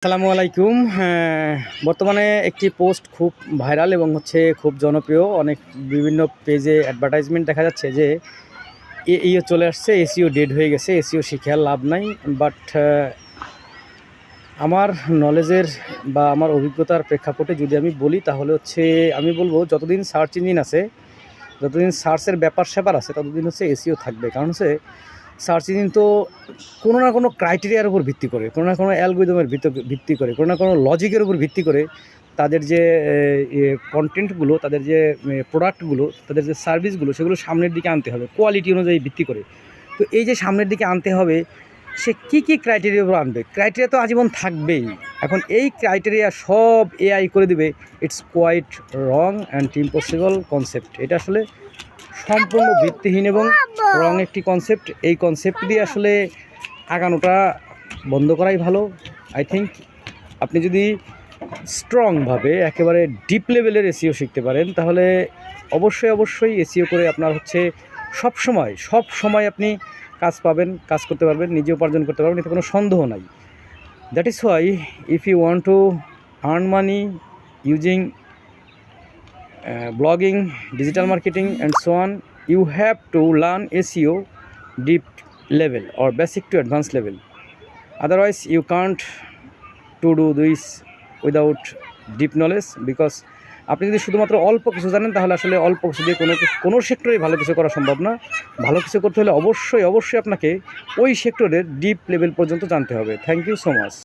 আসসালামু আলাইকুম। বর্তমানে একটি পোস্ট খুব ভাইরাল এবং খুব জনপ্রিয়। অনেক বিভিন্ন পেজে অ্যাডভার্টাইজমেন্ট দেখা যাচ্ছে যে এইও চলে আসছে, এসইও ডেড হয়ে গেছে, এসইও শিখে আর লাভ নাই। বাট আমার নলেজের বা আমার অভিজ্ঞতার প্রেক্ষাপটে যদি আমি বলি তাহলে আমি বলবো যতদিন সার্চ ইঞ্জিন আছে, যতদিন সার্চের ব্যাপার-স্যাপার আছে ততদিন এসইও থাকবে। কারণ সার্চ ইঞ্জিন তো কোনো না কোনো ক্রাইটেরিয়ার উপর ভিত্তি করে, কোনো না কোনো অ্যালগরিদমের ভিত্তি করে, কোনো না কোনো লজিকের উপর ভিত্তি করে তাদের যে কন্টেন্টগুলো, তাদের যে প্রোডাক্টগুলো, তাদের যে সার্ভিসগুলো সেগুলো সামনের দিকে আনতে হবে কোয়ালিটি অনুযায়ী ভিত্তি করে। তো এই যে সামনের দিকে আনতে হবে, সে কী ক্রাইটেরিয়ার উপর আনবে? ক্রাইটেরিয়া তো আজীবন থাকবেই। এখন এই ক্রাইটেরিয়া সব এআই করে দেবে, it's quite wrong and impossible concept. এটা আসলে সম্পূর্ণ ভিত্তিহীন এবং রং একটি কনসেপ্ট। এই কনসেপ্ট দিয়ে আসলে আগানোটা বন্ধ করাই ভালো। আই থিঙ্ক আপনি যদি স্ট্রংভাবে একেবারে ডিপ লেভেলের এসইও শিখতে পারেন তাহলে অবশ্যই এসইও করে আপনার সব সময় আপনি কাজ পাবেন, কাজ করতে পারবেন, নিজে উপার্জন করতে পারবেন, এতে কোনো সন্দেহ নাই। That is why if you want to earn money using blogging, digital marketing and so on, you have to learn SEO deep level or basic to advanced level. Otherwise you can't to do this without deep knowledge, because আপনি যদি শুধুমাত্র অল্প কিছু জানেন তাহলে আসলে অল্প কিছু দিয়ে কোনো সেক্টরেই ভালো কিছু করা সম্ভব না। ভালো কিছু করতে হলে অবশ্যই আপনাকে ওই সেক্টরের ডিপ লেভেল পর্যন্ত জানতে হবে। Thank you so much.